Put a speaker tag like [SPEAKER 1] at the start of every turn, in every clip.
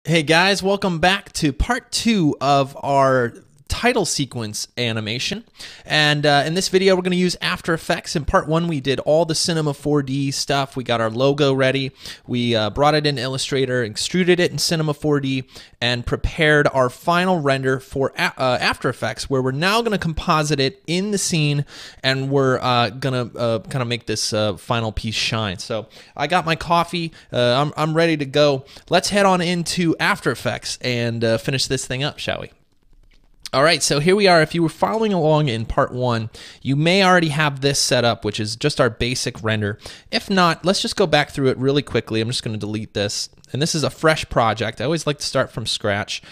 [SPEAKER 1] Hey guys, welcome back to part 2 of our title sequence animation. And in this video, we're going to use After Effects. In part 1, we did all the Cinema 4D stuff. We got our logo ready. We brought it in Illustrator, extruded it in Cinema 4D, and prepared our final render for After Effects, where we're now going to composite it in the scene, and we're going to kind of make this final piece shine. So I got my coffee. I'm ready to go. Let's head on into After Effects and finish this thing up, shall we? All right, so here we are. If you were following along in part 1, you may already have this set up, which is just our basic render. If not, let's just go back through it really quickly. I'm just going to delete this. And this is a fresh project. I always like to start from scratch.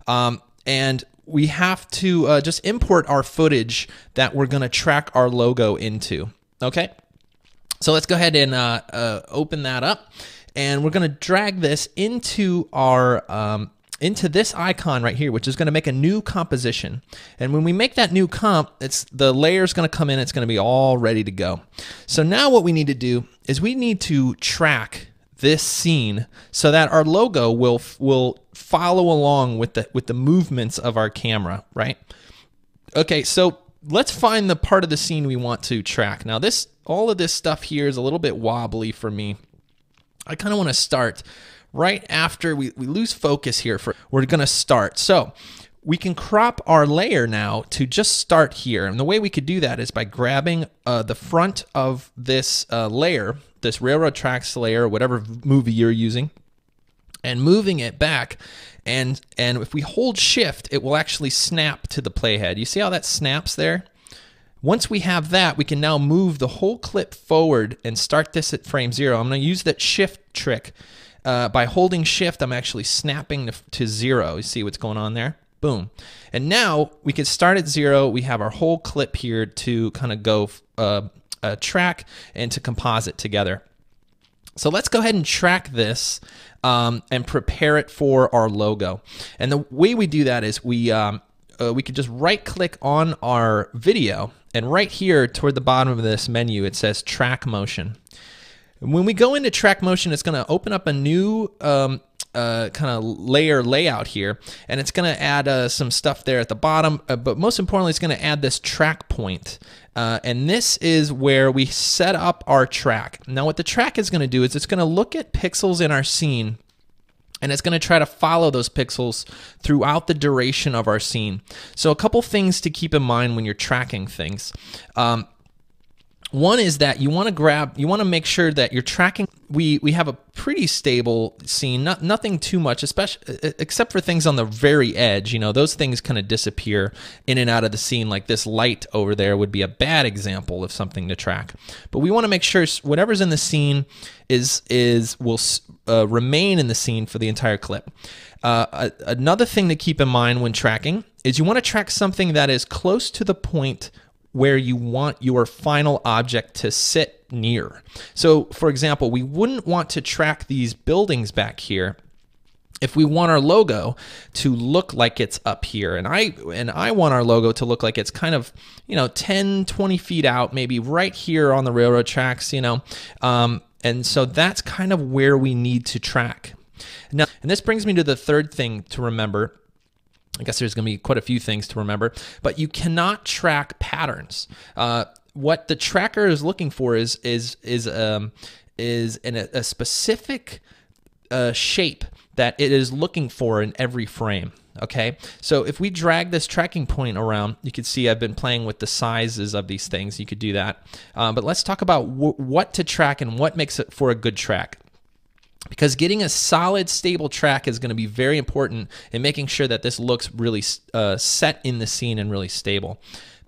[SPEAKER 1] And we have to just import our footage that we're going to track our logo into. Okay, so let's go ahead and open that up. And we're going to drag this into our into this icon right here, which is going to make a new composition. And when we make that new comp, the layer's going to come in, it's going to be all ready to go. So now what we need to do is we need to track this scene so that our logo will follow along with the movements of our camera, right? Okay, so let's find the part of the scene we want to track. Now all of this stuff here is a little bit wobbly for me. I kind of want to start right after we lose focus here. We're going to start. So we can crop our layer now to just start here. And the way we could do that is by grabbing the front of this layer, this railroad tracks layer, whatever movie you're using, and moving it back. And if we hold shift, it will actually snap to the playhead. You see how that snaps there? Once we have that, we can now move the whole clip forward and start this at frame 0. I'm going to use that shift trick. By holding shift, I'm actually snapping to 0. You see what's going on there? Boom. And now we can start at 0. We have our whole clip here to kind of go track and to composite together. So let's go ahead and track this and prepare it for our logo. And the way we do that is we could just right-click on our video, and right here toward the bottom of this menu, it says Track Motion. When we go into track motion, it's going to open up a new kind of layer layout here, and it's going to add some stuff there at the bottom, but most importantly, it's going to add this track point. And this is where we set up our track. Now, what the track is going to do is it's going to look at pixels in our scene, and it's going to try to follow those pixels throughout the duration of our scene. So a couple things to keep in mind when you're tracking things. One is that you want to make sure that you're tracking. We have a pretty stable scene, nothing too much, except for things on the very edge. You know, those things kind of disappear in and out of the scene. Like this light over there would be a bad example of something to track. But we want to make sure whatever's in the scene will remain in the scene for the entire clip. Another thing to keep in mind when tracking is you want to track something that is close to the point where you want your final object to sit near. So, for example, we wouldn't want to track these buildings back here if we want our logo to look like it's up here. And I want our logo to look like it's kind of, 10, 20 feet out, maybe right here on the railroad tracks, and so that's kind of where we need to track. Now, and this brings me to the third thing to remember. I guess there's going to be quite a few things to remember, but you cannot track patterns. What the tracker is looking for is in a specific shape that it is looking for in every frame. Okay, so if we drag this tracking point around, you can see I've been playing with the sizes of these things. You could do that, but let's talk about what to track and what makes it for a good track. Because getting a solid, stable track is going to be very important in making sure that this looks really set in the scene and really stable.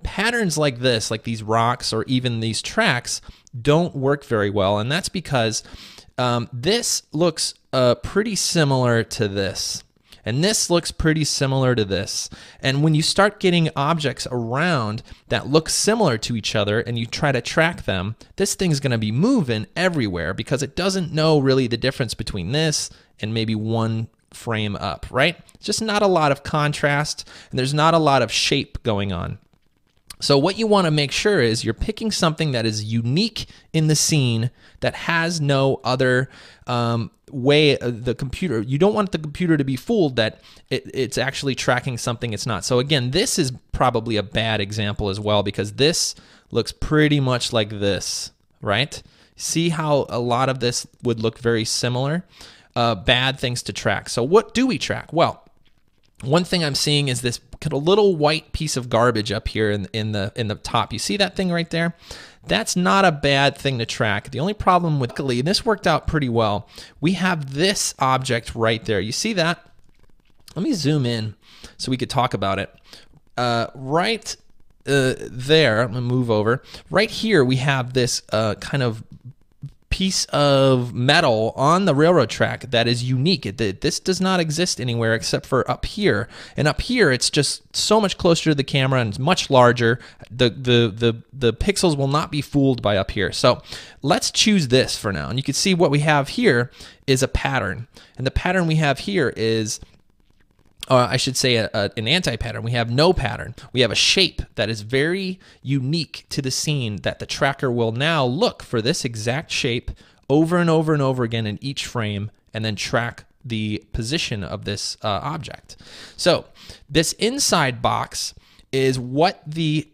[SPEAKER 1] Patterns like this, like these rocks or even these tracks, don't work very well, and that's because this looks pretty similar to this. And this looks pretty similar to this. And when you start getting objects around that look similar to each other and you try to track them, this thing's going to be moving everywhere because it doesn't know really the difference between this and maybe one frame up, right? It's just not a lot of contrast, and there's not a lot of shape going on. So what you want to make sure is you're picking something that is unique in the scene, that has no other way the computer, you don't want the computer to be fooled that it's actually tracking something it's not. So again, this is probably a bad example as well, because this looks pretty much like this, right? See how a lot of this would look very similar? Bad things to track. So what do we track? Well, one thing I'm seeing is this kind of little white piece of garbage up here in the top. You see that thing right there? That's not a bad thing to track. The only problem with, and this worked out pretty well, we have this object right there. You see that? Let me zoom in so we could talk about it. Right there, I'm gonna move over. Right here we have this kind of piece of metal on the railroad track that is unique. This does not exist anywhere except for up here. And up here, it's just so much closer to the camera and it's much larger. The pixels will not be fooled by up here. So let's choose this for now. And you can see what we have here is a pattern. And the pattern we have here is, I should say an anti-pattern. We have no pattern. We have a shape that is very unique to the scene that the tracker will now look for this exact shape over and over and over again in each frame and then track the position of this object. So this inside box is what the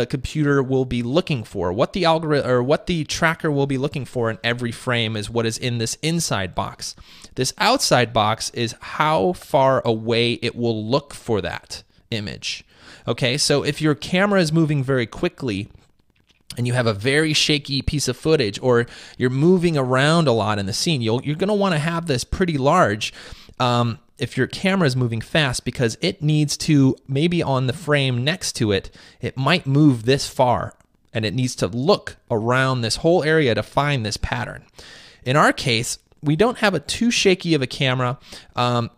[SPEAKER 1] computer will be looking for. What the algorithm or what the tracker will be looking for in every frame is what is in this inside box. This outside box is how far away it will look for that image. Okay, so if your camera is moving very quickly and you have a very shaky piece of footage, or you're moving around a lot in the scene, you're going to want to have this pretty large if your camera is moving fast, because it needs to, maybe on the frame next to it, it might move this far and it needs to look around this whole area to find this pattern. In our case, we don't have a too shaky of a camera,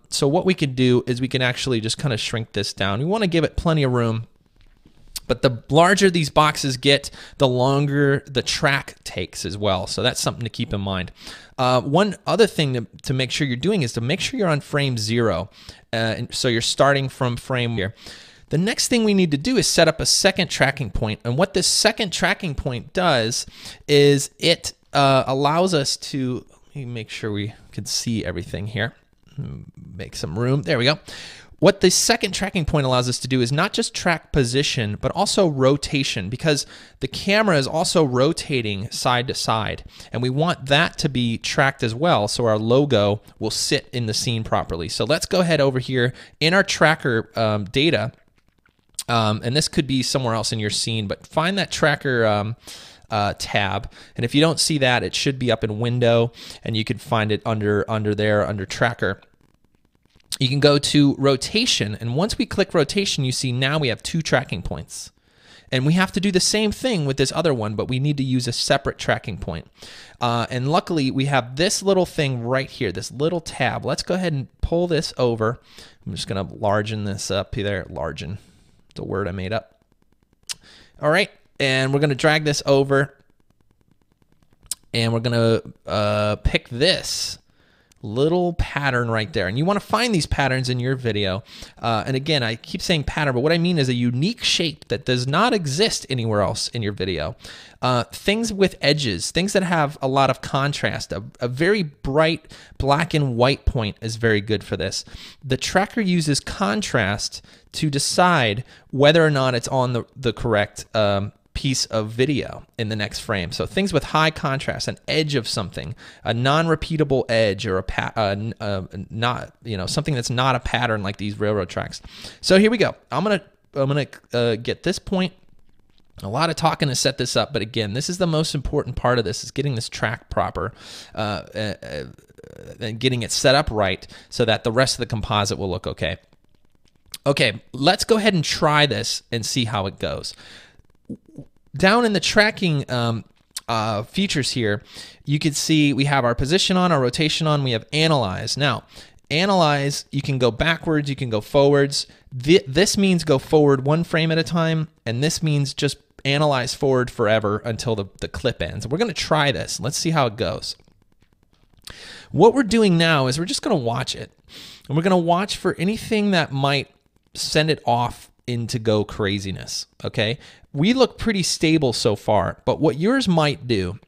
[SPEAKER 1] so what we can do is we can actually just kind of shrink this down. We want to give it plenty of room, but the larger these boxes get, the longer the track takes as well. So that's something to keep in mind. One other thing to make sure you're doing is to make sure you're on frame 0. And so you're starting from frame here. The next thing we need to do is set up a second tracking point. And what this second tracking point does is it allows us to, let me make sure we can see everything here. Make some room. There we go. What the second tracking point allows us to do is not just track position, but also rotation, because the camera is also rotating side to side, and we want that to be tracked as well, so our logo will sit in the scene properly. So let's go ahead over here in our tracker data, and this could be somewhere else in your scene, but find that tracker tab, and if you don't see that, it should be up in window, and you could find it under there, under tracker. You can go to rotation, and once we click rotation, you see now we have 2 tracking points. And we have to do the same thing with this other one, but we need to use a separate tracking point. And luckily, we have this little thing right here, this little tab. Let's go ahead and pull this over. I'm just going to largen this up here. Largen, it's a word I made up. All right, and we're going to drag this over, and we're going to pick this little pattern right there. And you want to find these patterns in your video. And again, I keep saying pattern, but what I mean is a unique shape that does not exist anywhere else in your video. Things with edges, things that have a lot of contrast. A very bright black and white point is very good for this. The tracker uses contrast to decide whether or not it's on the correct piece of video in the next frame. So things with high contrast, an edge of something, a non-repeatable edge, or not, something that's not a pattern like these railroad tracks. So here we go. I'm gonna get this point. A lot of talking to set this up, but again, this is the most important part of this, is getting this track proper and getting it set up right so that the rest of the composite will look okay. Okay, let's go ahead and try this and see how it goes. Down in the tracking features here, you can see we have our position on, our rotation on, we have analyze. Now, analyze, you can go backwards, you can go forwards. This means go forward 1 frame at a time, and this means just analyze forward forever until the clip ends. We're going to try this. Let's see how it goes. What we're doing now is we're just going to watch it, and we're going to watch for anything that might send it off into go craziness, okay? We look pretty stable so far, but what yours might do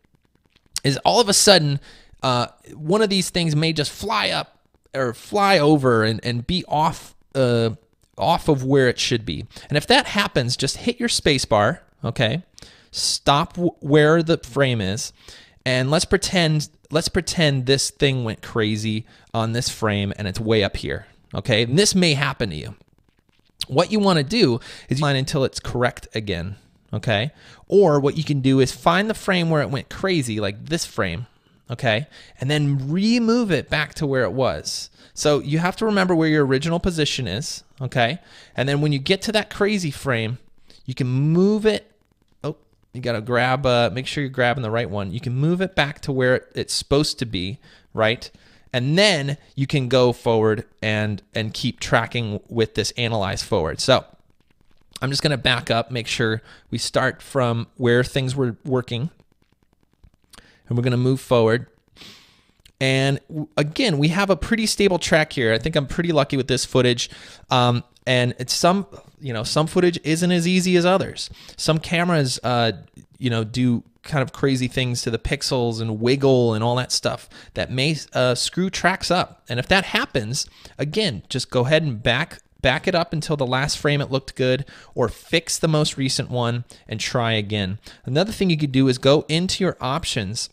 [SPEAKER 1] is all of a sudden, one of these things may just fly up or fly over and be off of where it should be. And if that happens, just hit your space bar, okay? Stop where the frame is, and let's pretend this thing went crazy on this frame and it's way up here, okay? And this may happen to you. What you want to do is line until it's correct again, okay? Or what you can do is find the frame where it went crazy, like this frame, okay? And then remove it back to where it was. So you have to remember where your original position is, okay? And then when you get to that crazy frame, you can move it. Oh, you got to grab, make sure you're grabbing the right one. You can move it back to where it's supposed to be, right? And then you can go forward and keep tracking with this analyze forward. So I'm just going to back up, make sure we start from where things were working. And we're going to move forward. And again, we have a pretty stable track here. I think I'm pretty lucky with this footage. And it's some footage isn't as easy as others. Some cameras, do kind of crazy things to the pixels and wiggle and all that stuff that may screw tracks up. And if that happens, again, just go ahead and back it up until the last frame it looked good, or fix the most recent one and try again. Another thing you could do is go into your options,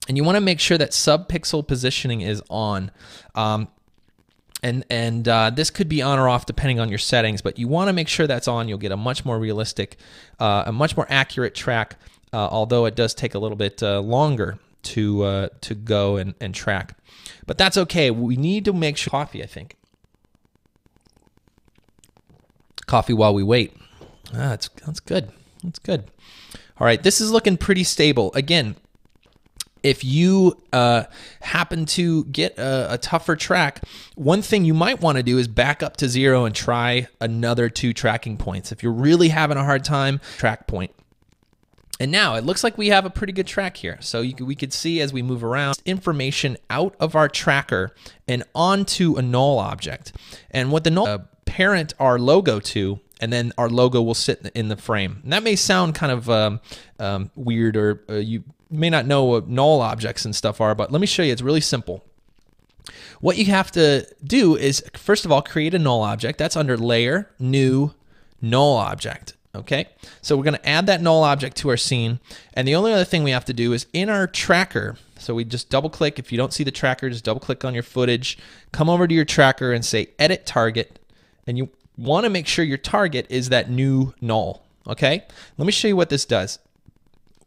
[SPEAKER 1] and you want to make sure that sub-pixel positioning is on. This could be on or off depending on your settings, but you want to make sure that's on. You'll get a much more realistic, a much more accurate track, although it does take a little bit longer to go and track. But that's okay. We need to make sure coffee, I think. Coffee while we wait. That's good. That's good. All right, this is looking pretty stable. Again, if you happen to get a tougher track, one thing you might want to do is back up to 0 and try another 2 tracking points. If you're really having a hard time, track point. And now it looks like we have a pretty good track here. So we could see as we move around information out of our tracker and onto a null object. And what the null parent our logo to, and then our logo will sit in the frame. And that may sound kind of weird, or you may not know what null objects and stuff are, but let me show you. It's really simple. What you have to do is, first of all, create a null object. That's under Layer, New, Null Object. Okay, so we're going to add that null object to our scene. And the only other thing we have to do is in our tracker, so we just double click. If you don't see the tracker, just double click on your footage, come over to your tracker and say Edit Target. And you want to make sure your target is that new null. Okay, let me show you what this does.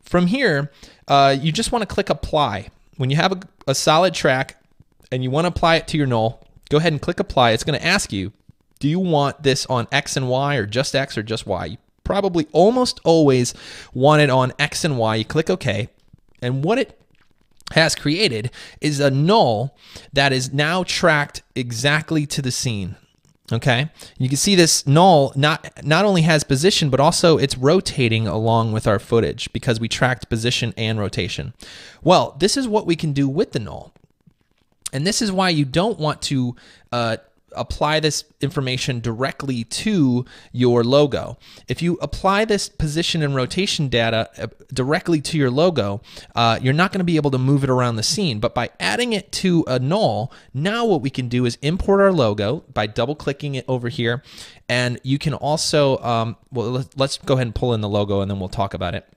[SPEAKER 1] From here, you just want to click Apply. When you have a solid track and you want to apply it to your null, go ahead and click Apply. It's going to ask you, do you want this on X and Y, or just X or just Y? You probably almost always want it on X and Y. You click OK. And what it has created is a null that is now tracked exactly to the scene. Okay, you can see this null not only has position, but also it's rotating along with our footage because we tracked position and rotation. Well, this is what we can do with the null. And this is why you don't want to apply this information directly to your logo. If you apply this position and rotation data directly to your logo, you're not going to be able to move it around the scene. But by adding it to a null, now what we can do is import our logo by double-clicking it over here. And you can also, well, let's go ahead and pull in the logo and then we'll talk about it.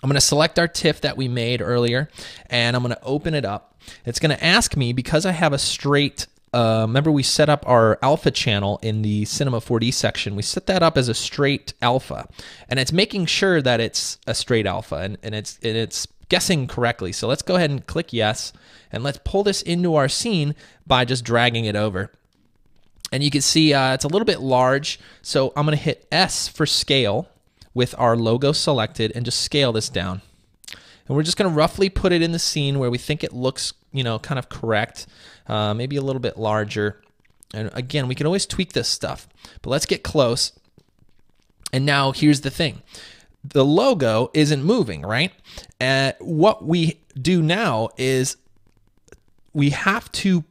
[SPEAKER 1] I'm going to select our TIFF that we made earlier, and I'm going to open it up. It's going to ask me, because I have a straight remember we set up our alpha channel in the Cinema 4D section. We set that up as a straight alpha, and it's making sure that it's a straight alpha, and it's guessing correctly. So let's go ahead and click yes, and let's pull this into our scene by just dragging it over. And you can see it's a little bit large, so I'm going to hit S for scale with our logo selected and just scale this down. And we're just going to roughly put it in the scene where we think it looks, kind of correct, maybe a little bit larger. And again, we can always tweak this stuff, but let's get close. And now here's the thing. The logo isn't moving, right? What we do now is we have to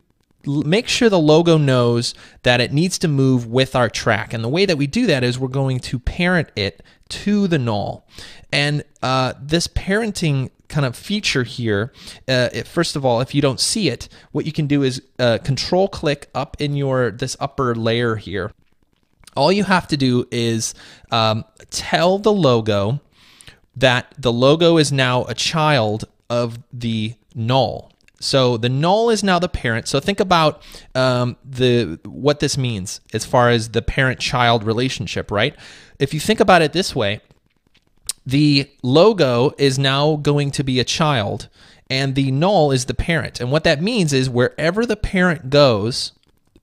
[SPEAKER 1] make sure the logo knows that it needs to move with our track. And the way that we do that is we're going to parent it to the null. And this parenting kind of feature here, first of all, if you don't see it, what you can do is control click up in this upper layer here. All you have to do is tell the logo that the logo is now a child of the null. So the null is now the parent. So think about what this means as far as the parent-child relationship, right? If you think about it this way, the logo is now going to be a child, and the null is the parent. And what that means is wherever the parent goes,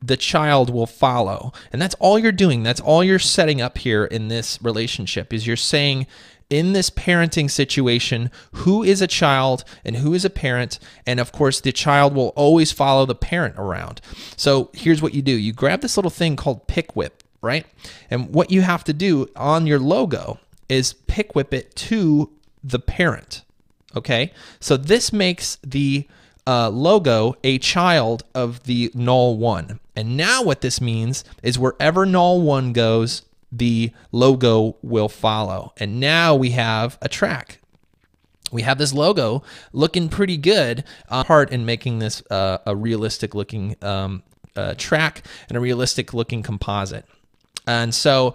[SPEAKER 1] the child will follow. And that's all you're doing. That's all you're setting up here in this relationship, is you're saying, in this parenting situation, who is a child and who is a parent, and of course the child will always follow the parent around. So here's what you do. You grab this little thing called pick whip, right? And what you have to do on your logo is pick whip it to the parent, okay? So this makes the logo a child of the null1. And now what this means is wherever null1 goes, the logo will follow. And now we have a track. We have this logo looking pretty good part in making this a realistic looking track and a realistic looking composite. And so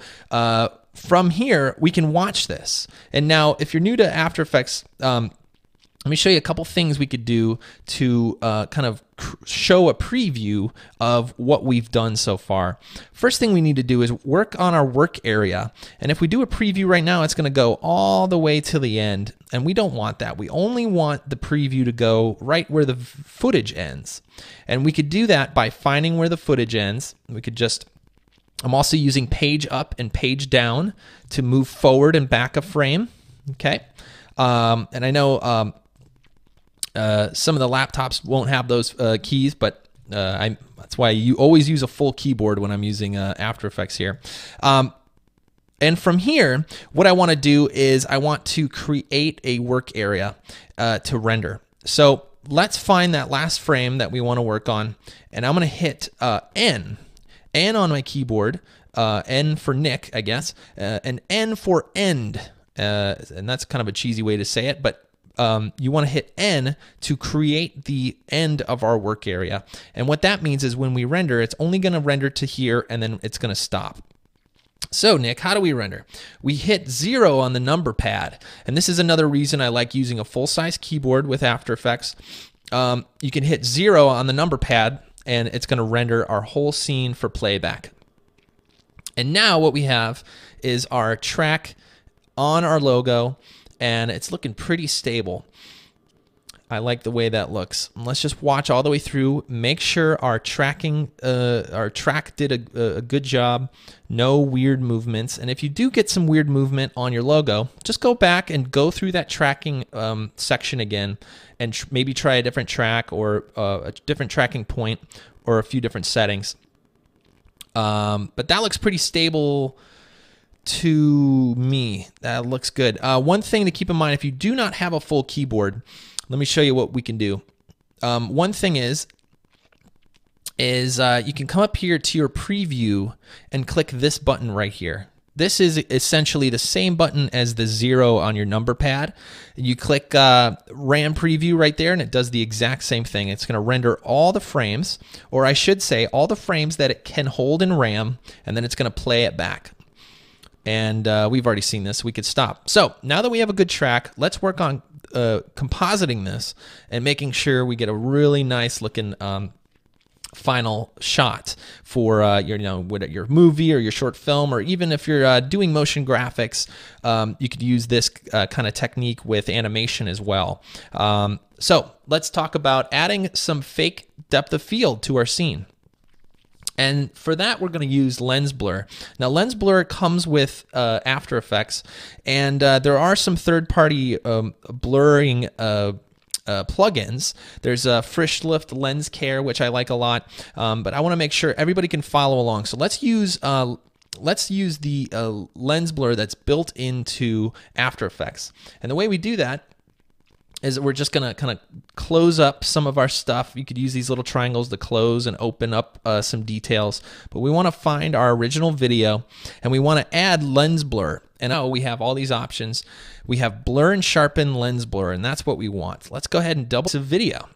[SPEAKER 1] from here, we can watch this. And now if you're new to After Effects, let me show you a couple things we could do to kind of show a preview of what we've done so far. First thing we need to do is work on our work area. And if we do a preview right now, it's going to go all the way to the end. And we don't want that. We only want the preview to go right where the footage ends. And we could do that by finding where the footage ends. We could just, I'm also using page up and page down to move forward and back a frame. Okay. And I know some of the laptops won't have those keys, but that's why you always use a full keyboard when I'm using After Effects here. And from here, what I want to do is I want to create a work area to render. So let's find that last frame that we want to work on, and I'm going to hit N on my keyboard, N for Nick, I guess, and N for end. And that's kind of a cheesy way to say it, but you want to hit N to create the end of our work area. And what that means is when we render, it's only going to render to here, and then it's going to stop. So Nick, how do we render? We hit 0 on the number pad. And this is another reason I like using a full-size keyboard with After Effects. You can hit 0 on the number pad, and it's going to render our whole scene for playback. And now what we have is our track on our logo, and it's looking pretty stable. I like the way that looks. Let's just watch all the way through. Make sure our track did a good job. No weird movements. And if you do get some weird movement on your logo, just go back and go through that tracking section again, and maybe try a different track or a different tracking point or a few different settings. But that looks pretty stable to me. That looks good. One thing to keep in mind, if you do not have a full keyboard, let me show you what we can do. One thing is you can come up here to your preview and click this button right here. This is essentially the same button as the 0 on your number pad. You click RAM preview right there, and it does the exact same thing. It's going to render all the frames, or I should say all the frames that it can hold in RAM, and then it's going to play it back. And we've already seen this. We could stop. So now that we have a good track, let's work on compositing this and making sure we get a really nice looking final shot for your movie or your short film, or even if you're doing motion graphics, you could use this kind of technique with animation as well. So let's talk about adding some fake depth of field to our scene. And for that, we're going to use Lens Blur. Now, Lens Blur comes with After Effects, and there are some third-party blurring plugins. There's a Frischlift Lens Care, which I like a lot, but I want to make sure everybody can follow along. So let's use the Lens Blur that's built into After Effects. And the way we do that is we're just going to kind of close up some of our stuff. You could use these little triangles to close and open up some details. But we want to find our original video, and we want to add lens blur. And now we have all these options. We have blur and sharpen, lens blur, and that's what we want. Let's go ahead and double the video.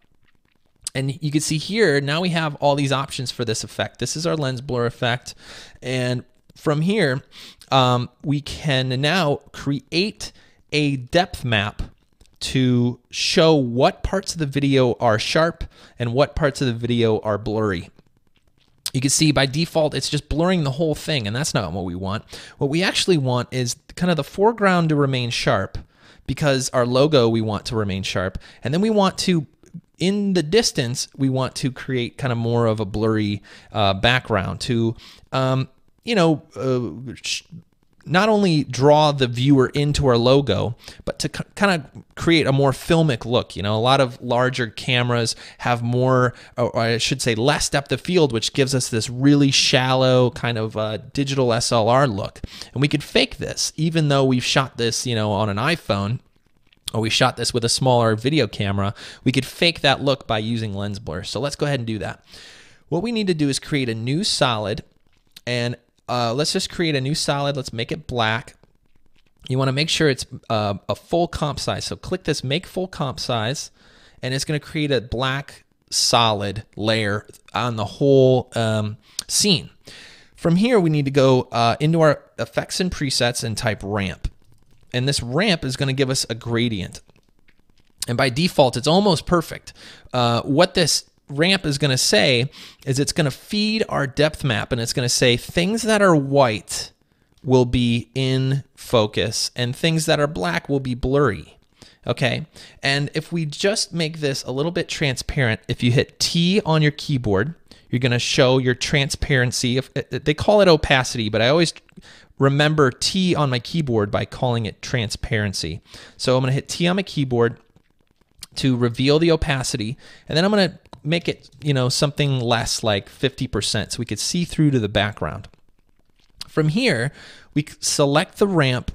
[SPEAKER 1] And you can see here, now we have all these options for this effect. This is our lens blur effect. And from here, we can now create a depth map to show what parts of the video are sharp and what parts of the video are blurry. You can see by default, it's just blurring the whole thing, and that's not what we want. What we actually want is kind of the foreground to remain sharp, because our logo we want to remain sharp. And then we want to, in the distance, we want to create kind of more of a blurry background to, not only draw the viewer into our logo, but to kind of create a more filmic look. You know, a lot of larger cameras have more, or I should say less depth of field, which gives us this really shallow kind of digital SLR look. And we could fake this, even though we've shot this, on an iPhone, or we shot this with a smaller video camera, we could fake that look by using lens blur. So let's go ahead and do that. What we need to do is create a new solid, and let's just create a new solid. Let's make it black. You want to make sure it's a full comp size. So click this make full comp size, and it's going to create a black solid layer on the whole scene. From here, we need to go into our effects and presets and type ramp. And this ramp is going to give us a gradient. And by default, it's almost perfect. What this ramp is going to say is it's going to feed our depth map, and it's going to say things that are white will be in focus and things that are black will be blurry. Okay, and if we just make this a little bit transparent, if you hit T on your keyboard, you're going to show your transparency. They call it opacity, but I always remember T on my keyboard by calling it transparency. So I'm going to hit T on my keyboard to reveal the opacity, and then I'm going to make it, something less, like 50%, so we could see through to the background. From here, we select the ramp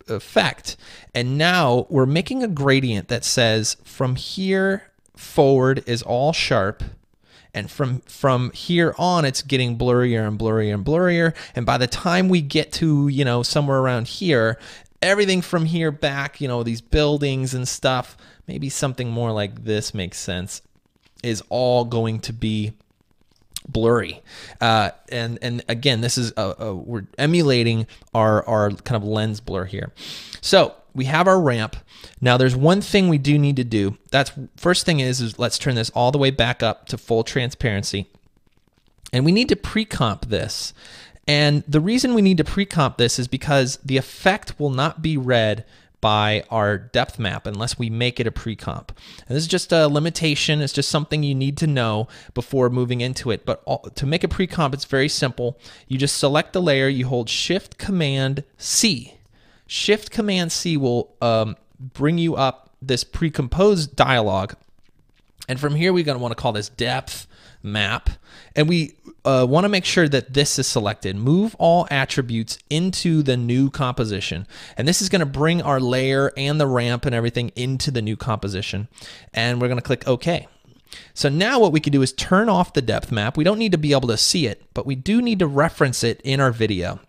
[SPEAKER 1] effect, and now we're making a gradient that says from here forward is all sharp, and from here on it's getting blurrier and blurrier and blurrier, and by the time we get to somewhere around here, everything from here back, these buildings and stuff, maybe something more like this makes sense, is all going to be blurry. And again, this is we're emulating our kind of lens blur here. So we have our ramp. Now there's one thing we do need to do. First thing is let's turn this all the way back up to full transparency. And we need to pre-comp this. And the reason we need to pre-comp this is because the effect will not be read by our depth map unless we make it a pre-comp. And this is just a limitation. It's just something you need to know before moving into it. But to make a pre-comp, it's very simple. You just select the layer, you hold Shift-Command-C. Shift-Command-C will bring you up this pre-composed dialog. And from here, we're going to want to call this depth map. And we want to make sure that this is selected. Move all attributes into the new composition. And this is going to bring our layer and the ramp and everything into the new composition. And we're going to click OK. So now what we can do is turn off the depth map. We don't need to be able to see it, but we do need to reference it in our video.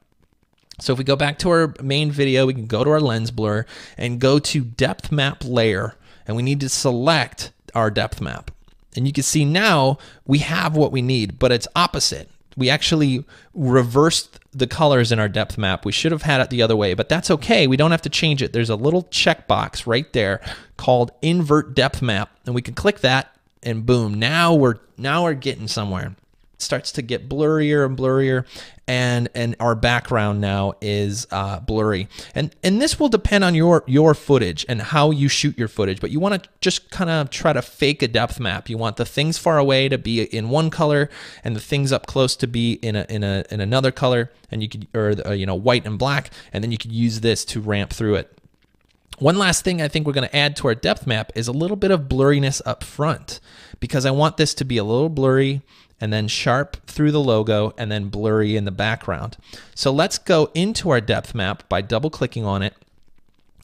[SPEAKER 1] So if we go back to our main video, we can go to our lens blur and go to depth map layer, and we need to select our depth map. And you can see now we have what we need, but it's opposite. We actually reversed the colors in our depth map. We should have had it the other way, but that's okay. We don't have to change it. There's a little checkbox right there called Invert Depth Map, and we can click that, and boom, now we're getting somewhere. It starts to get blurrier and blurrier, and our background now is blurry. And this will depend on your footage and how you shoot your footage, but you want to just kind of try to fake a depth map. You want the things far away to be in one color and the things up close to be in another color, and you could, or white and black, and then you could use this to ramp through it. One last thing I think we're going to add to our depth map is a little bit of blurriness up front, because I want this to be a little blurry and then sharp through the logo and then blurry in the background. So let's go into our depth map by double clicking on it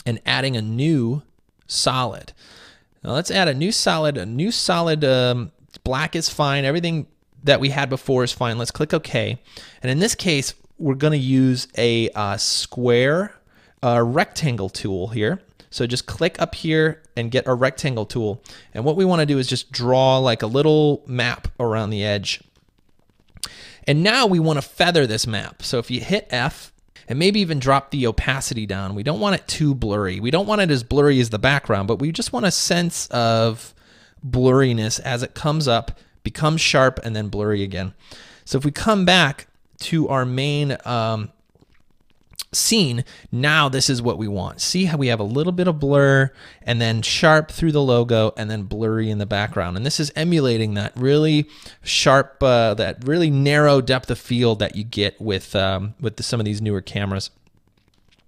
[SPEAKER 1] and adding a new solid. Now let's add a new solid. A new solid, black is fine. Everything that we had before is fine. Let's click OK. And in this case, we're going to use a square rectangle tool here. So just click up here and get a rectangle tool. And what we want to do is just draw like a little map around the edge. And now we want to feather this map. So if you hit F and maybe even drop the opacity down, we don't want it too blurry. We don't want it as blurry as the background, but we just want a sense of blurriness as it comes up, becomes sharp, and then blurry again. So if we come back to our main scene, now this is what we want. See how we have a little bit of blur and then sharp through the logo and then blurry in the background. And this is emulating that really sharp, that really narrow depth of field that you get with some of these newer cameras.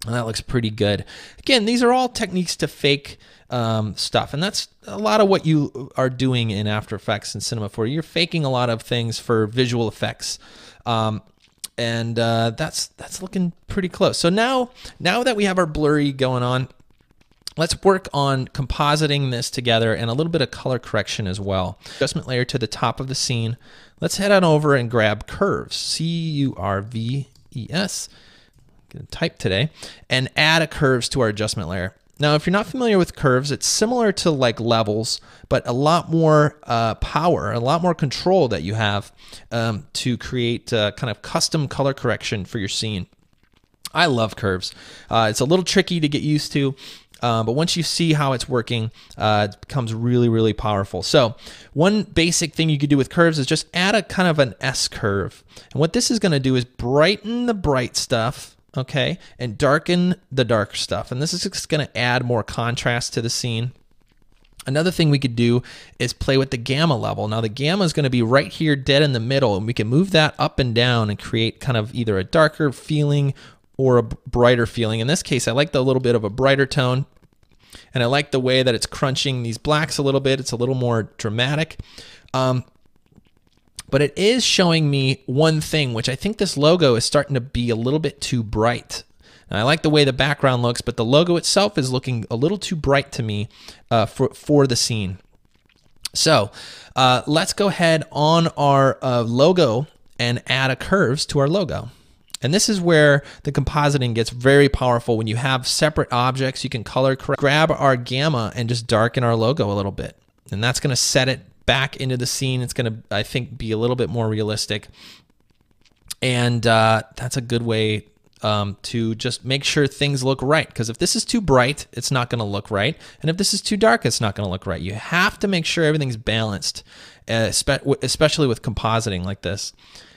[SPEAKER 1] And that looks pretty good. Again, these are all techniques to fake stuff, and that's a lot of what you are doing in After Effects and Cinema 4D. You're faking a lot of things for visual effects. And that's looking pretty close. So now that we have our blurry going on, let's work on compositing this together and a little bit of color correction as well. Adjustment layer to the top of the scene. Let's head on over and grab curves, C-U-R-V-E-S, gonna type today, and add a curves to our adjustment layer. Now, if you're not familiar with curves, it's similar to like levels, but a lot more power, a lot more control that you have to create kind of custom color correction for your scene. I love curves. It's a little tricky to get used to, but once you see how it's working, it becomes really, really powerful. So one basic thing you could do with curves is just add a kind of an S curve. And what this is going to do is brighten the bright stuff, okay, and darken the dark stuff. And this is just going to add more contrast to the scene. Another thing we could do is play with the gamma level. Now the gamma is going to be right here dead in the middle, and we can move that up and down and create kind of either a darker feeling or a brighter feeling. In this case, I like the little bit of a brighter tone, and I like the way that it's crunching these blacks a little bit. It's a little more dramatic. But it is showing me one thing, which I think this logo is starting to be a little bit too bright. And I like the way the background looks, but the logo itself is looking a little too bright to me for the scene. So let's go ahead on our logo and add a curves to our logo. And this is where the compositing gets very powerful. When you have separate objects, you can color correct. Grab our gamma and just darken our logo a little bit. And that's going to set it back into the scene. It's going to, I think, be a little bit more realistic. And that's a good way to just make sure things look right. Because if this is too bright, it's not going to look right. And if this is too dark, it's not going to look right. You have to make sure everything's balanced, especially with compositing like this.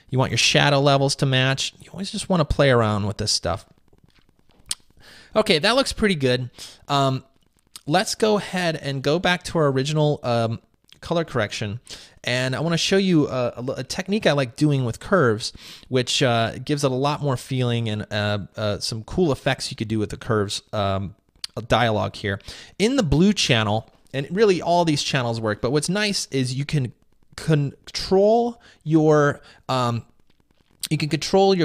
[SPEAKER 1] You want your shadow levels to match. You always just want to play around with this stuff. Okay, that looks pretty good. Let's go ahead and go back to our original color correction, and I want to show you a technique I like doing with curves, which gives it a lot more feeling and some cool effects you could do with the curves dialogue here. In the blue channel, and really all these channels work, but what's nice is you can control your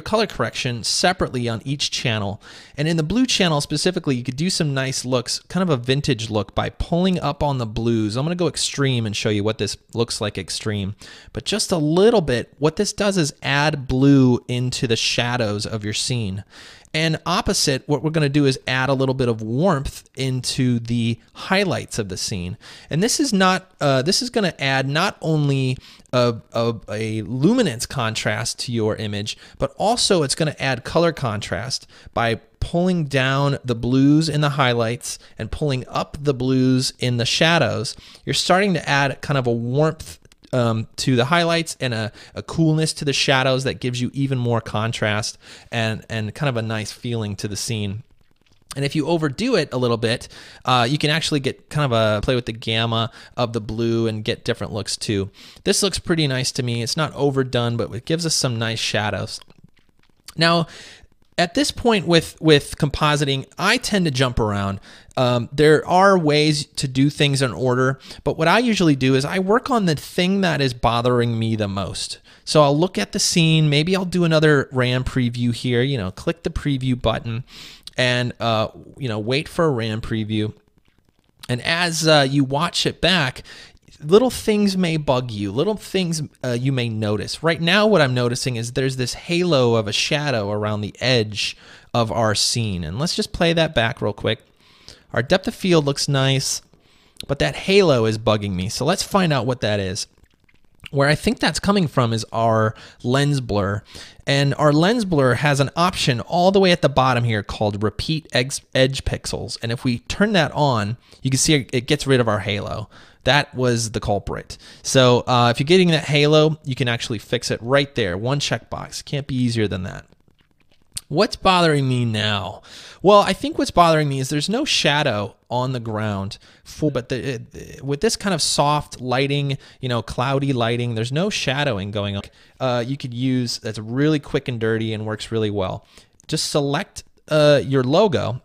[SPEAKER 1] color correction separately on each channel. And in the blue channel specifically, you could do some nice looks, kind of a vintage look, by pulling up on the blues. I'm going to go extreme and show you what this looks like extreme. But just a little bit, what this does is add blue into the shadows of your scene. And opposite, what we're going to do is add a little bit of warmth into the highlights of the scene. And this is not this is going to add not only a luminance contrast to your image, but also it's going to add color contrast by pulling down the blues in the highlights and pulling up the blues in the shadows. You're starting to add kind of a warmth to the highlights and a coolness to the shadows that gives you even more contrast and kind of a nice feeling to the scene. And if you overdo it a little bit, you can actually get kind of play with the gamma of the blue and get different looks too. This looks pretty nice to me. It's not overdone, but it gives us some nice shadows. Now, at this point with compositing, I tend to jump around. There are ways to do things in order, but what I usually do is I work on the thing that is bothering me the most. So I'll look at the scene, maybe I'll do another RAM preview here, click the preview button and, wait for a RAM preview. And as you watch it back, little things may bug you, little things you may notice. Right now, what I'm noticing is there's this halo of a shadow around the edge of our scene. And let's just play that back real quick. Our depth of field looks nice, but that halo is bugging me. So let's find out what that is. Where I think that's coming from is our lens blur. And our lens blur has an option all the way at the bottom here called repeat edge pixels. And if we turn that on, you can see it gets rid of our halo. That was the culprit. So if you're getting that halo, you can actually fix it right there. One checkbox. Can't be easier than that. What's bothering me now? Well, I think what's bothering me is there's no shadow on the ground, but with this kind of soft lighting, cloudy lighting, there's no shadowing going on. You could use, that's really quick and dirty and works really well. Just select your logo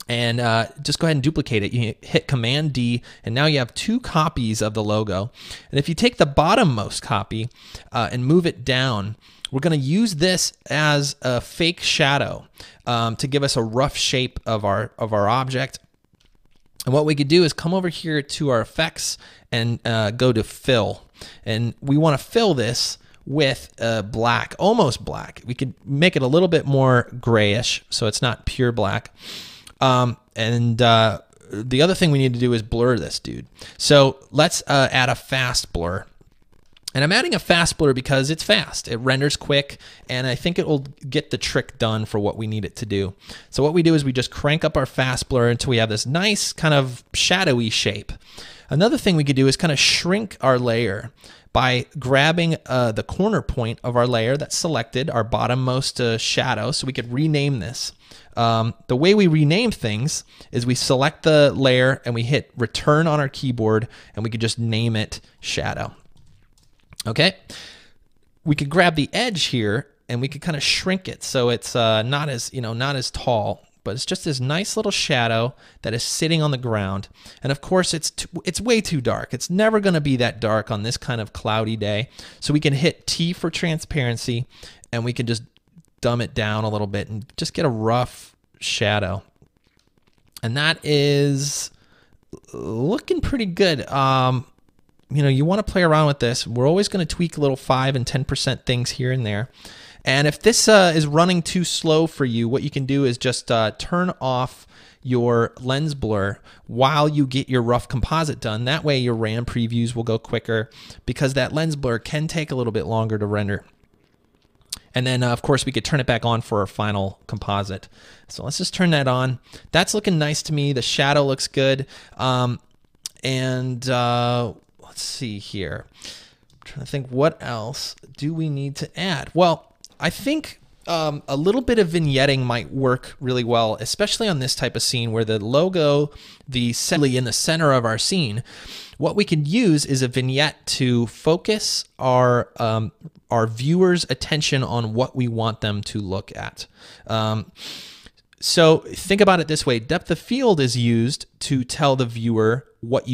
[SPEAKER 1] and just go ahead and duplicate it. You hit Command D, and now you have 2 copies of the logo. And if you take the bottommost copy and move it down, we're going to use this as a fake shadow to give us a rough shape of our object. And what we could do is come over here to our effects and go to fill. And we want to fill this with black, almost black. We could make it a little bit more grayish so it's not pure black. The other thing we need to do is blur this dude. So let's add a fast blur. And I'm adding a fast blur because it's fast. It renders quick, and I think it will get the trick done for what we need it to do. So what we do is we just crank up our fast blur until we have this nice kind of shadowy shape. Another thing we could do is kind of shrink our layer by grabbing the corner point of our layer that's selected, our bottommost shadow, so we could rename this. The way we rename things is we select the layer and we hit return on our keyboard, and we could just name it shadow. Okay, we could grab the edge here and we could kind of shrink it so it's not as tall, but it's just this nice little shadow that is sitting on the ground. And of course, it's way too dark. It's never going to be that dark on this kind of cloudy day. So we can hit T for transparency, and we can just dumb it down a little bit and just get a rough shadow. And that is looking pretty good. You want to play around with this. We're always going to tweak little 5 and 10% things here and there. And if this is running too slow for you, what you can do is just turn off your lens blur while you get your rough composite done. That way your RAM previews will go quicker, because that lens blur can take a little bit longer to render. And then, of course, we could turn it back on for our final composite. So let's just turn that on. That's looking nice to me. The shadow looks good. Let's see here. I'm trying to think, what else do we need to add? Well, I think a little bit of vignetting might work really well, especially on this type of scene where the logo, in the center of our scene. What we can use is a vignette to focus our viewers' attention on what we want them to look at. So think about it this way. Depth of field is used to tell the viewer what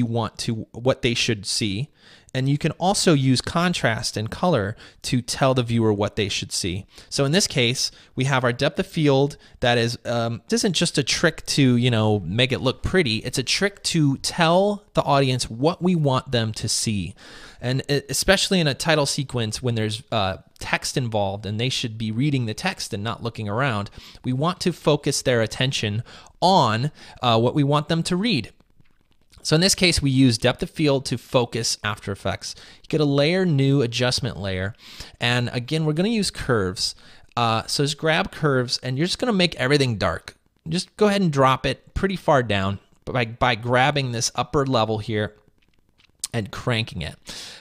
[SPEAKER 1] they should see. And you can also use contrast and color to tell the viewer what they should see. So in this case, we have our depth of field that is, this isn't just a trick to, make it look pretty. It's a trick to tell the audience what we want them to see. And especially in a title sequence when there's text involved and they should be reading the text and not looking around, we want to focus their attention on what we want them to read. So in this case, we use depth of field to focus After Effects. You get a layer, new adjustment layer. And again, we're going to use curves. So just grab curves, and you're just going to make everything dark. Just go ahead and drop it pretty far down by grabbing this upper level here and cranking it.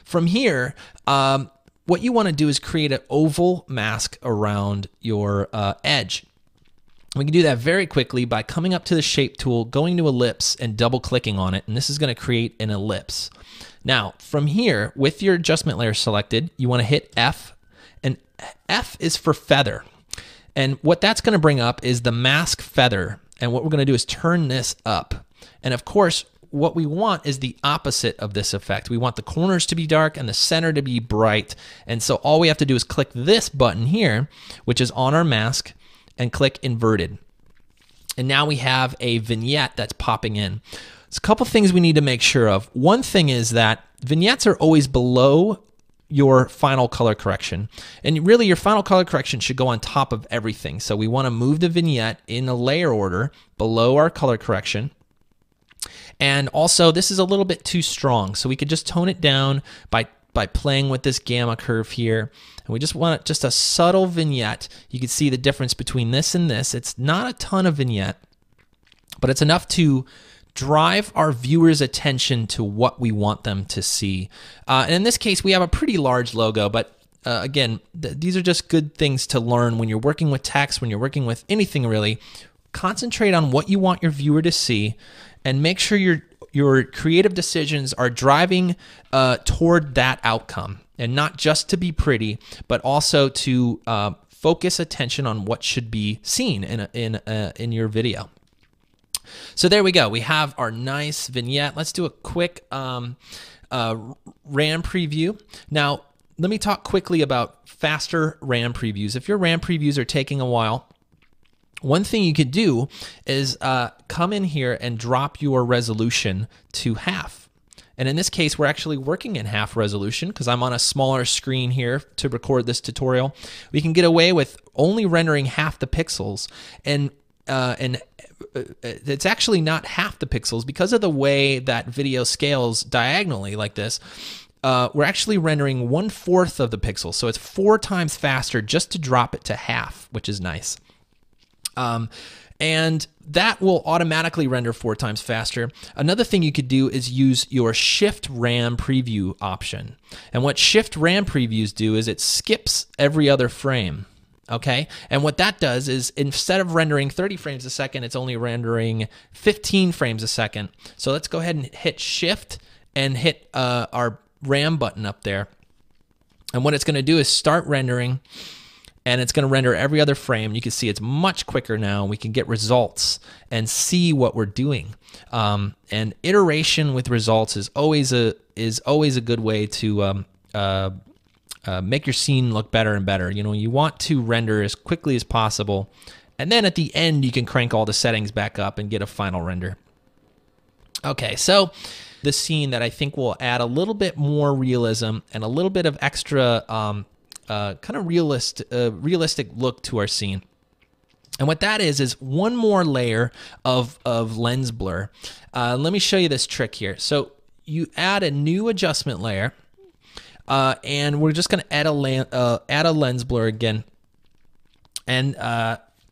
[SPEAKER 1] From here, what you want to do is create an oval mask around your edge. We can do that very quickly by coming up to the shape tool, going to ellipse, and double clicking on it, and this is going to create an ellipse. Now, from here, with your adjustment layer selected, you want to hit F, and F is for feather. And what that's going to bring up is the mask feather, and what we're going to do is turn this up. And of course, what we want is the opposite of this effect. We want the corners to be dark and the center to be bright. And so all we have to do is click this button here, which is on our mask, and click inverted. And now we have a vignette that's popping in. There's a couple things we need to make sure of. One thing is that vignettes are always below your final color correction. And really your final color correction should go on top of everything. So we want to move the vignette in a layer order below our color correction. And also this is a little bit too strong. So we could just tone it down by playing with this gamma curve here. And we just want just a subtle vignette. You can see the difference between this and this. It's not a ton of vignette, but it's enough to drive our viewers' attention to what we want them to see. And in this case, we have a pretty large logo, but again, these are just good things to learn when you're working with text, when you're working with anything really. Concentrate on what you want your viewer to see and make sure your creative decisions are driving toward that outcome, and not just to be pretty, but also to focus attention on what should be seen in your video. So there we go. We have our nice vignette. Let's do a quick RAM preview. Now, let me talk quickly about faster RAM previews. If your RAM previews are taking a while, one thing you could do is come in here and drop your resolution to half. And in this case, we're actually working in half resolution because I'm on a smaller screen here to record this tutorial. We can get away with only rendering half the pixels, and it's actually not half the pixels because of the way that video scales diagonally like this. We're actually rendering 1/4 of the pixels, so it's 4 times faster just to drop it to half, which is nice. And that will automatically render 4 times faster. Another thing you could do is use your Shift RAM Preview option. And what Shift RAM Previews do is it skips every other frame. Okay, and what that does is instead of rendering 30 frames a second, it's only rendering 15 frames a second. So let's go ahead and hit Shift and hit our RAM button up there. And what it's going to do is start rendering, and it's going to render every other frame. You can see it's much quicker now. We can get results and see what we're doing. And iteration with results is always a good way to make your scene look better and better. You know, you want to render as quickly as possible, and then at the end you can crank all the settings back up and get a final render. Okay, so the scene that I think will add a little bit more realism and a little bit of extra kind of realistic look to our scene. And what that is one more layer of lens blur. Let me show you this trick here. So you add a new adjustment layer. And we're just going to add a lens blur again. And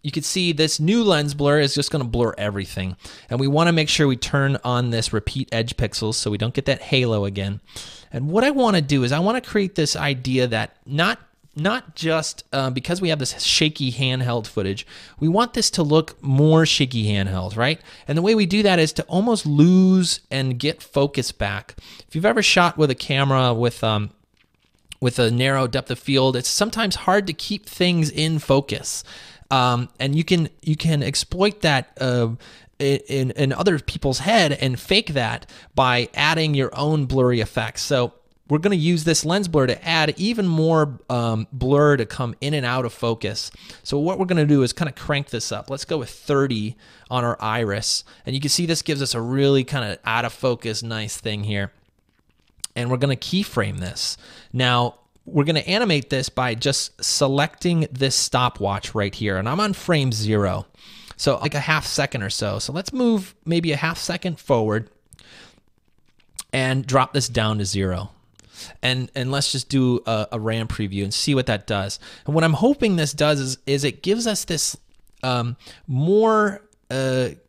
[SPEAKER 1] you can see this new lens blur is just going to blur everything. And we want to make sure we turn on this repeat edge pixels so we don't get that halo again. And what I want to do is I want to create this idea that not just because we have this shaky handheld footage, we want this to look more shaky handheld, right? And the way we do that is to almost lose and get focus back. If you've ever shot with a camera with a narrow depth of field, it's sometimes hard to keep things in focus. And you can exploit that in other people's head and fake that by adding your own blurry effects. So we're going to use this lens blur to add even more blur to come in and out of focus. So what we're going to do is kind of crank this up. Let's go with 30 on our iris. And you can see this gives us a really kind of out of focus nice thing here. And we're going to keyframe this. Now, we're going to animate this by just selecting this stopwatch right here. And I'm on frame 0. So like a half second or so. So let's move maybe a half second forward and drop this down to 0. And let's just do a RAM preview and see what that does. And what I'm hoping this does is it gives us this more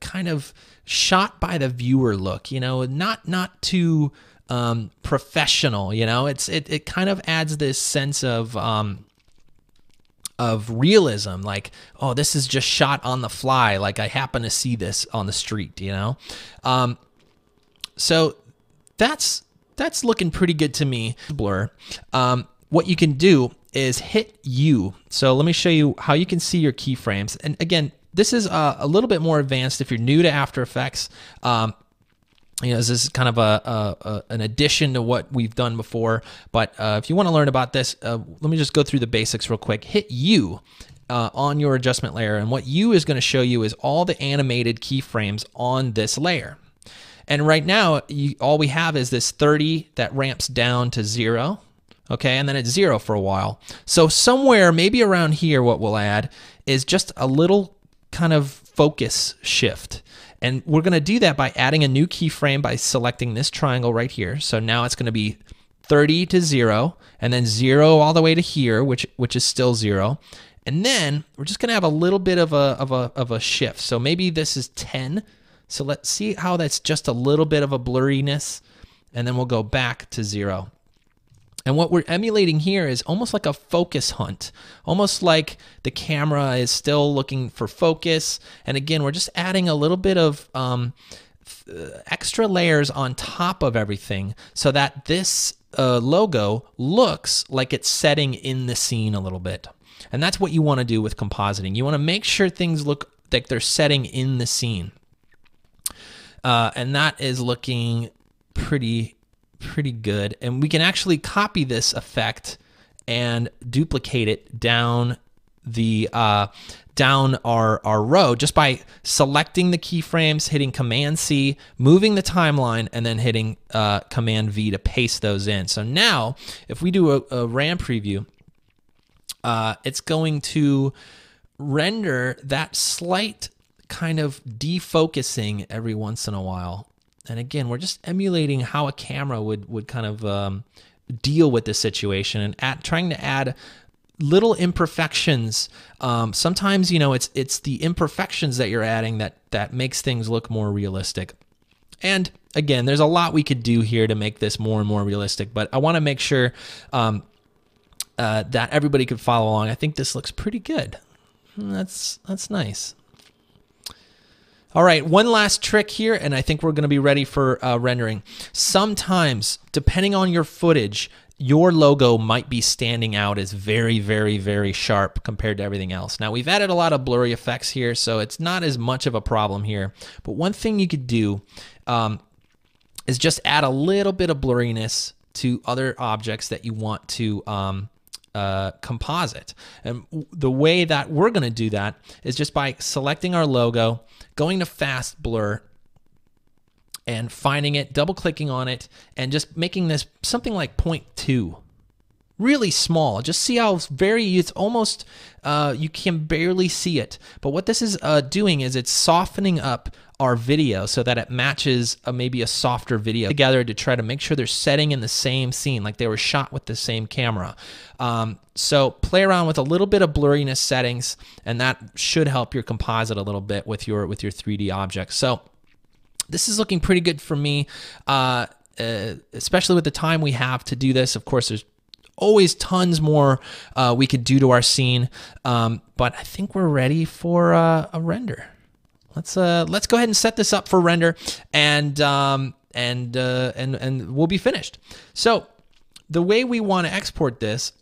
[SPEAKER 1] kind of shot by the viewer look, you know, not too professional, you know. It kind of adds this sense of realism, like, oh, this is just shot on the fly, like I happen to see this on the street, you know. So that's looking pretty good to me. Blur. What you can do is hit U. So let me show you how you can see your keyframes. And again, this is a little bit more advanced if you're new to After Effects. You know, this is kind of an addition to what we've done before. But if you want to learn about this, let me just go through the basics real quick. Hit U on your adjustment layer, and what U is going to show you is all the animated keyframes on this layer. And right now, all we have is this 30 that ramps down to 0. Okay, and then it's 0 for a while. So somewhere, maybe around here, what we'll add is just a little kind of focus shift. And we're going to do that by adding a new keyframe by selecting this triangle right here. So now it's going to be 30 to 0, and then 0 all the way to here, which is still 0. And then we're just going to have a little bit of a shift. So maybe this is 10. So let's see how that's just a little bit of a blurriness, and then we'll go back to 0. And what we're emulating here is almost like a focus hunt, almost like the camera is still looking for focus. And again, we're just adding a little bit of extra layers on top of everything so that this logo looks like it's setting in the scene a little bit. And that's what you want to do with compositing. You want to make sure things look like they're setting in the scene. And that is looking pretty good. And we can actually copy this effect and duplicate it down the down our row just by selecting the keyframes, hitting Command C, moving the timeline, and then hitting Command V to paste those in. So now if we do a RAM preview, it's going to render that slight kind of defocusing every once in a while. And again, we're just emulating how a camera would kind of deal with this situation, and trying to add little imperfections. Sometimes, you know, it's the imperfections that you're adding that makes things look more realistic. And again, there's a lot we could do here to make this more and more realistic, but I want to make sure that everybody could follow along. I think this looks pretty good. That's nice. All right, one last trick here, and I think we're going to be ready for rendering. Sometimes, depending on your footage, your logo might be standing out as very, very, very sharp compared to everything else. Now, we've added a lot of blurry effects here, so it's not as much of a problem here. But one thing you could do is just add a little bit of blurriness to other objects that you want to composite. And the way that we're going to do that is just by selecting our logo, going to fast blur, and finding it, double clicking on it, and just making this something like 0.2. Really small. Just see how it's almost, you can barely see it. But what this is doing is it's softening up our video so that it matches maybe a softer video together to try to make sure they're setting in the same scene, like they were shot with the same camera. So play around with a little bit of blurriness settings, and that should help your composite a little bit with your 3D objects. So this is looking pretty good for me, especially with the time we have to do this. Of course, there's always tons more we could do to our scene, but I think we're ready for a render. Let's go ahead and set this up for render, and we'll be finished. So the way we want to export this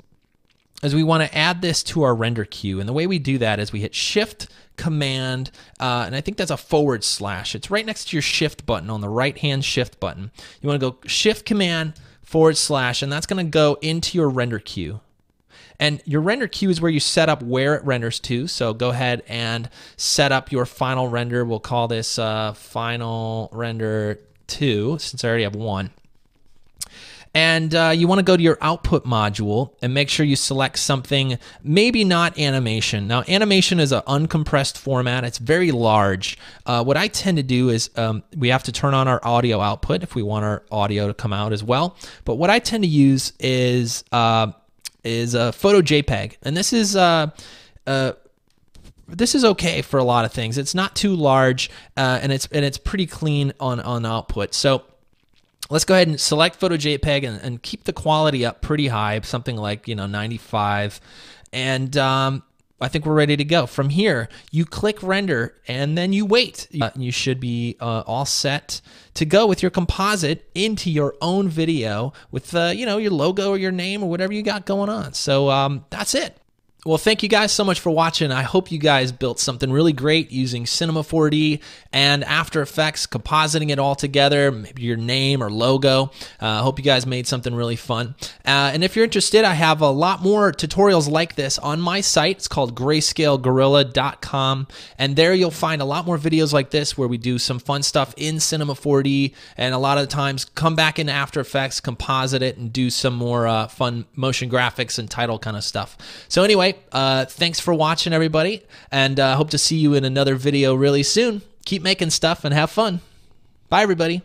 [SPEAKER 1] is we want to add this to our render queue, and the way we do that is we hit Shift Command, and I think that's a /. It's right next to your Shift button on the right-hand Shift button. You want to go Shift Command /, and that's going to go into your render queue. And your render queue is where you set up where it renders to. So go ahead and set up your final render. We'll call this final render 2, since I already have 1. And you want to go to your output module and make sure you select something, maybe not animation. Now, animation is an uncompressed format. It's very large. What I tend to do is we have to turn on our audio output if we want our audio to come out as well. But what I tend to use is a photo JPEG, and this is okay for a lot of things. It's not too large, and it's pretty clean on output. So let's go ahead and select photo JPEG and keep the quality up pretty high, something like 95, and I think we're ready to go. From here, you click render, and then you wait. You should be all set to go with your composite into your own video with your logo or your name or whatever you got going on. So that's it. Well, thank you guys so much for watching. I hope you guys built something really great using Cinema 4D and After Effects, compositing it all together, maybe your name or logo. I hope you guys made something really fun. And if you're interested, I have a lot more tutorials like this on my site. It's called GrayscaleGorilla.com, and there you'll find a lot more videos like this where we do some fun stuff in Cinema 4D, and a lot of times come back into After Effects, composite it, and do some more fun motion graphics and title kind of stuff. So anyway, thanks for watching, everybody, and hope to see you in another video really soon. Keep making stuff and have fun. Bye, everybody.